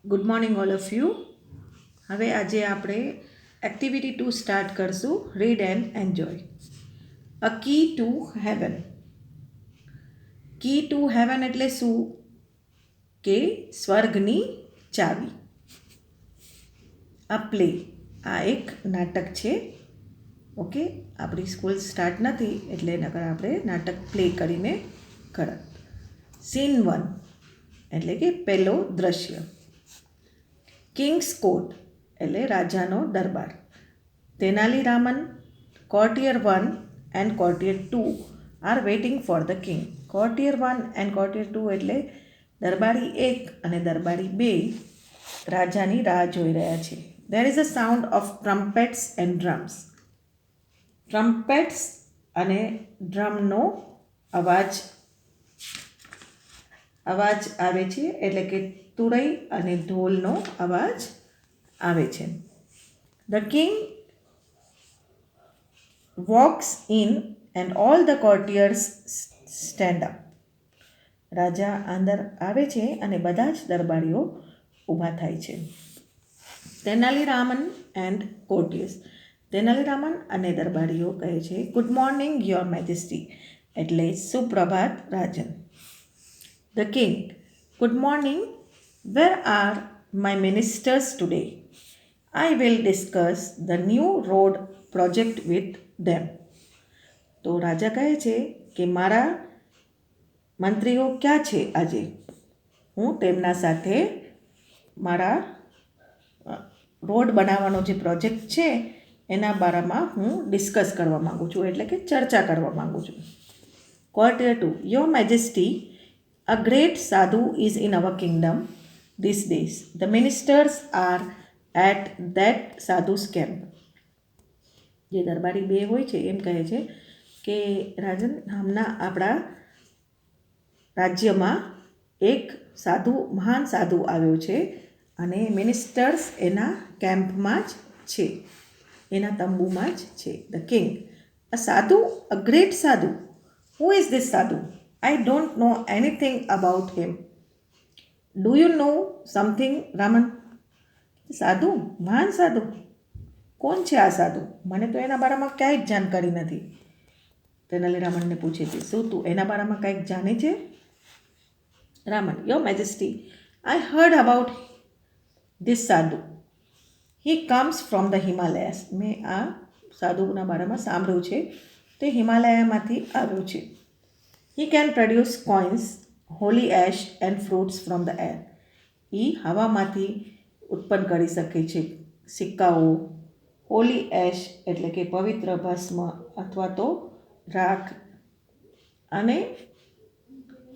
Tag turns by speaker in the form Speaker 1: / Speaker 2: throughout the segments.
Speaker 1: Good morning all of you. હવે આજે આપણે એક્ટિવિટી 2 સ્ટાર્ટ કરશું. Read and enjoy. A key to heaven. Key to heaven એટલે શું? કે સ્વર્ગની ચાવી. અ પ્લે, આ એક નાટક છે. ઓકે, આપણી સ્કૂલ સ્ટાર્ટ નથી એટલે નકર આપણે નાટક પ્લે કરીને કરત. સીન 1 એટલે કે પહેલો દ્રશ્ય. કિંગ્સ કોર્ટ એટલે રાજાનો દરબાર. Tenali Raman, courtier 1 and courtier 2 are waiting for the king. Courtier 1 and courtier 2 એટલે દરબારી 1 અને દરબારી 2 રાજાની રાહ જોઈ રહ્યા છે. There is a sound of trumpets and drums. Trumpets અને ડ્રમનો અવાજ આવે છે, એટલે કે તુરઈ અને ઢોલનો અવાજ આવે છે. The king walks in and all the courtiers stand up. રાજા અંદર આવે છે અને બધા જ દરબારીઓ ઊભા થાય છે. Tenali Raman and courtiers. તેનાલી રામન અને દરબારીઓ કહે છે, ગુડ મોર્નિંગ યોર મેજેસ્ટી, એટલે સુપ્રભાત રાજન. The king, good morning. Where are my ministers today? I will discuss the new road project with them. તો રાજા કહે છે કે મારા મંત્રીઓ ક્યાં છે આજે? હું તેમના સાથે મારા રોડ બનાવવાનો જે પ્રોજેક્ટ છે એના બારામાં હું ડિસ્કસ કરવા માગું છું, એટલે કે ચર્ચા કરવા માગું છું. કોર્ટિયર 2, your majesty, a great sadhu is in our kingdom these days. The ministers are at that sadhu's camp. જે દરબારી 2 હોય છે એમ કહે છે કે રાજન, હમણાં આપણા રાજ્યમાં એક મહાન સાધુ આવ્યો છે અને મિનિસ્ટર્સ એના કેમ્પમાં જ છે, એના તંબુમાં જ છે. ધ કિંગ, અ સાધુ, અ ગ્રેટ સાધુ. હુ ઇઝ ધીસ સાધુ? I don't know anything about him. Do you know something, Raman? સાધુ, મહાન સાધુ, કોણ છે આ સાધુ? મને તો એના બારામાં કાંઈ જ જાણકારી નથી. તેનાલી રામનને પૂછે છે, શું તું એના બારામાં કાંઈક જાણે છે? Raman, your majesty, I heard about this sadhu. He comes from the Himalayas. મેં આ સાધુના બારામાં સાંભળ્યું છે, તે હિમાલયામાંથી આવ્યો છે. He can produce coins, holy ash and fruits from the air. એ હવામાંથી ઉત્પન્ન કરી શકે છે સિક્કાઓ, હોલી એશ એટલે કે પવિત્ર ભસ્મ અથવા તો રાખ, અને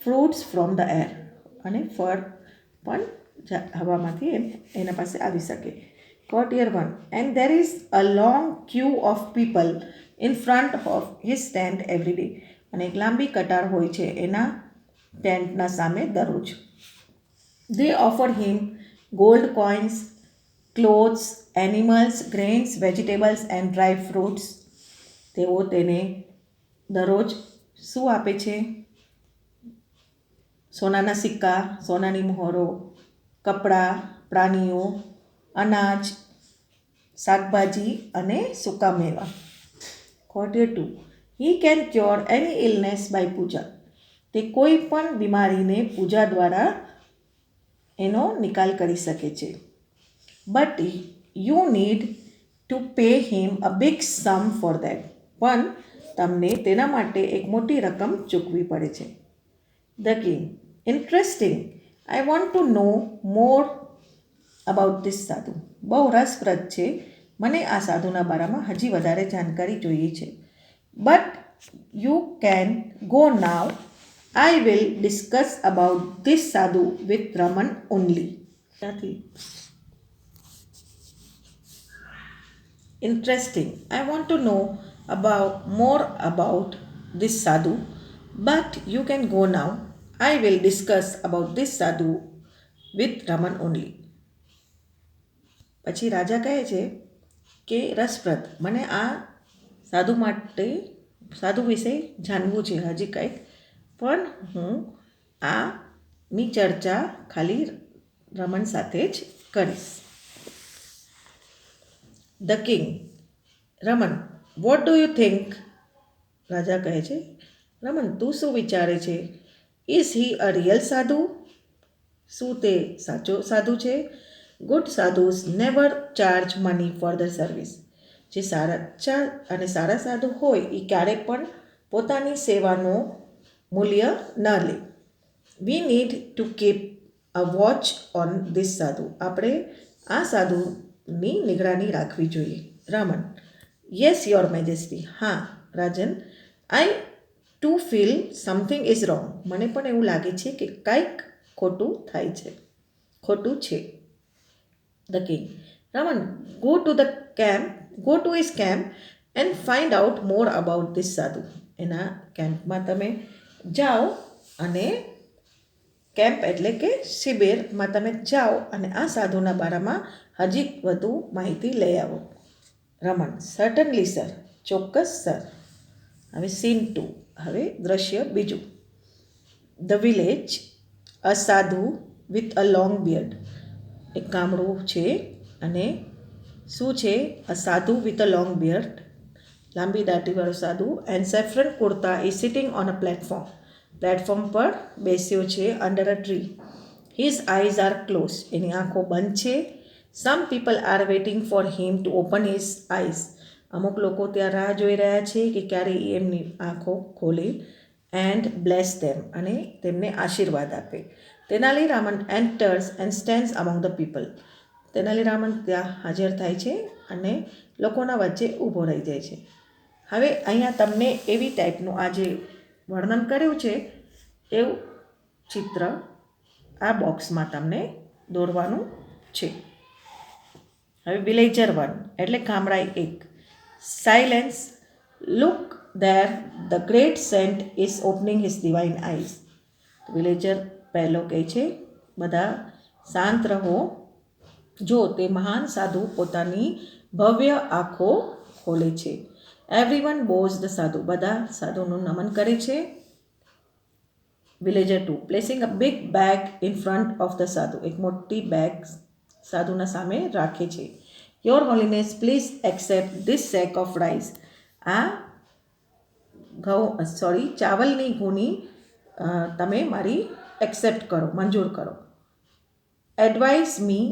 Speaker 1: ફ્રૂટ્સ ફ્રોમ ધ એર, અને ફળ પણ હવામાંથી એના પાસે આવી શકે. કોર્ટિયર 1, and there is a long queue of people in front of his tent every day. અને એક લાંબી કતાર હોય છે એના ટેન્ટના સામે દરરોજ. They offer him gold coins, clothes, animals, grains, vegetables and dry fruits. તેઓ તેને દરરોજ શું આપે છે? સોનાના સિક્કા, સોનાની મોહરો, કપડાં, પ્રાણીઓ, અનાજ, શાકભાજી અને સૂકા મેવા. કોર્ટિયર 2, he can cure any illness by puja. તે કોઈ પણ બીમારીને પૂજા દ્વારા એનો નિકાલ કરી શકે છે. But you need to pay him a big sum for that. પણ તમને તેના માટે એક મોટી રકમ ચૂકવી પડે છે. The king, interesting. I want to know more about this sadhu. બહુ રસપ્રદ છે, મને આ સાધુના બારામાં હજી વધારે જાણકારી જોઈએ છે. But you can go now. I will discuss about this sadhu with Raman only. Interesting. I want to know more about this sadhu, but you can go now. I will discuss about this sadhu with Raman only. પછી રાજા કહે છે કે રસપ્રદ, મને આ સાધુ વિશે જાણવું છે હજી કંઈક, પણ હું આની ચર્ચા ખાલી રમન સાથે જ કરીશ. The king. Raman, what do you think? રાજા કહે છે, રમન તું શું વિચારે છે? ઇઝ હી અ રિયલ સાધુ? શું તે સાચો સાધુ છે? Good sadhus never charge money for the service. જે સારા સાધુ હોય એ ક્યારેય પણ પોતાની સેવાનું મૂલ્ય ન લે. We need to keep a watch on this sadhu. આપણે આ સાધુની નિગરાની રાખવી જોઈએ. Raman, yes your majesty. હા રાજન, I too feel something is wrong. મને પણ એવું લાગે છે કે કંઈક ખોટું છે. The king. Raman, go to his camp and find out more about this sadhu. એના કેમ્પમાં તમે જાઓ અને કેમ્પ એટલે કે શિબિરમાં તમે જાઓ અને આ સાધુના બારામાં હજી વધુ માહિતી લઈ આવો. રમન, સર્ટનલી સર. ચોક્કસ સર. હવે સીન 2. હવે દ્રશ્ય બીજું. The village. અ સાધુ વિથ અ લોંગ બિયર્ડ. એક ગામડું છે અને શું છે? અ સાધુ વિથ અ લોંગ બિયર્ડ, લાંબી દાઢીવાળો સાધુ, and saffron kurta is sitting on a platform પર બેસ્યો છે under a tree. His eyes are close. એની આંખો બંધ છે. Some people are waiting for him to open his eyes. અમુક લોકો ત્યાં રાહ જોઈ રહ્યા છે કે ક્યારે એ એમની આંખો ખોલે. એન્ડ બ્લેસ ધેમ, અને તેમને આશીર્વાદ આપે. Tenali Raman enters and stands among the people. Tenali Raman ત્યાં હાજર થાય છે અને લોકોના વચ્ચે ઊભો રહી જાય છે. હવે અહીંયા તમને એવી ટાઈપનું આ જે વર્ણન કર્યું છે એવું ચિત્ર આ બોક્સમાં તમને દોરવાનું છે. હવે વિલેજર 1 એટલે ગામડાઈ 1. Silence. Look there, the great saint is opening his divine eyes. Villager પહેલો કહે છે, બધા શાંત રહો. જો તે મહાન સાધુ પોતાની ભવ્ય આંખો ખોલે છે. એવરીવન બોઝ ધ સાધુ. બધા સાધુનું નમન કરે છે. Villager 2 placing a big bag in front of the sadhu. એક મોટી બેગ સાધુના સામે રાખે છે. Your holiness please accept this sack of rice. આ ચાવલની ઘૂની તમે મારી એક્સેપ્ટ કરો, મંજૂર કરો. Advise me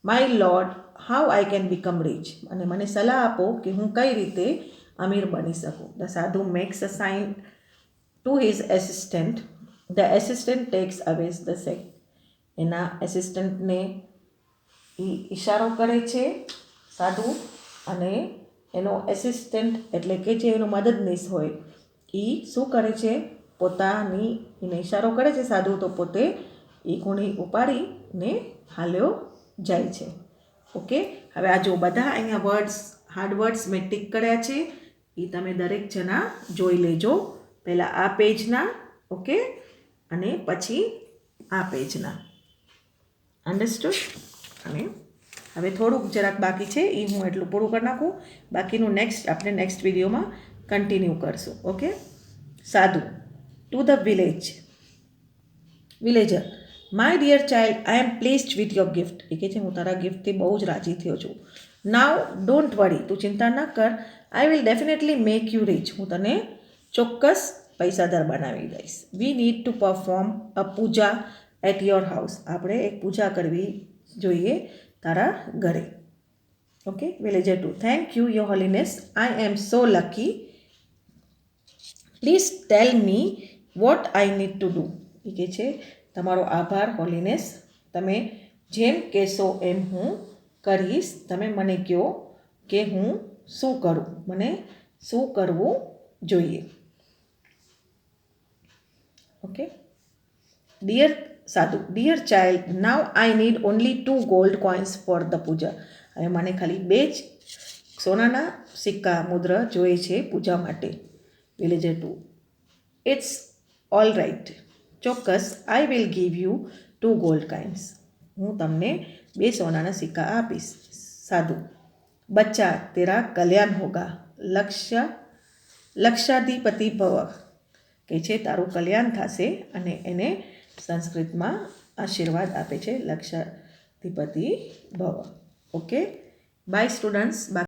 Speaker 1: my lord how I can become rich. અને મને સલાહ આપો કે હું કઈ રીતે અમીર બની શકું. The sadhu makes a sign to his assistant. The assistant takes away the sack. એના એસિસ્ટન્ટને ઈશારો કરે છે સાધુ, અને એનો એસિસ્ટન્ટ એટલે કે જે એનો મદદનીશ હોય એ શું કરે છે? પોતાની એને ઈશારો કરે છે સાધુ, તો પોતે એ ગુણી ઉપાડીને હાલ્યો જાય છે. ઓકે, હવે આ જો બધા અહીંયા હાર્ડ વર્ડ્સ મેં ટીક કર્યા છે એ તમે દરેક જણા જોઈ લેજો. પહેલાં આ પેજના, ઓકે, અને પછી આ પેજના. અન્ડરસ્ટુડ? અને હવે થોડુંક જરાક બાકી છે એ હું એટલું પૂરું કરી નાખું. બાકીનું આપણે નેક્સ્ટ વિડીયોમાં કન્ટિન્યુ કરશું. Okay. Sadhu to the villager. My dear child, I am pleased with your gift. એ કહે છે હું તારા ગિફ્ટથી બહુ જ રાજી થયો છું. Now don't worry. તું ચિંતા ન કર. I will definitely make you rich. હું તને ચોક્કસ પૈસાદાર બનાવી દઈશ. We need to perform a puja at your house. આપણે એક પૂજા કરવી જોઈએ તારા ઘરે. Okay. Villager 2 thank you your holiness, I am so lucky. Please tell me what I need to do. એ કહે છે તમારો આભાર હોલીનેસ, તમે જેમ કહેશો એમ હું કરીશ. તમે મને કહો કે હું શું કરું, મને શું કરવું જોઈએ. Okay. Dear sadhu. Dear child, now I need only 2 gold coins for the puja. હવે મને ખાલી 2 જ સોનાના સિક્કા મુદ્રા જોઈએ છે પૂજા માટે. Villager 2 it's all right. ચોક્કસ. I will give you 2 gold coins. હું તમને 2 સોનાના સિક્કા આપીશ. સાધુ. બચ્ચા તેરા કલ્યાણ હોગા. લક્ષાધિપતિ ભવ. કે છે તારું કલ્યાણ થશે, અને એને સંસ્કૃતમાં આશીર્વાદ આપે છે લક્ષાધિપતિ ભવ. Okay, bye students.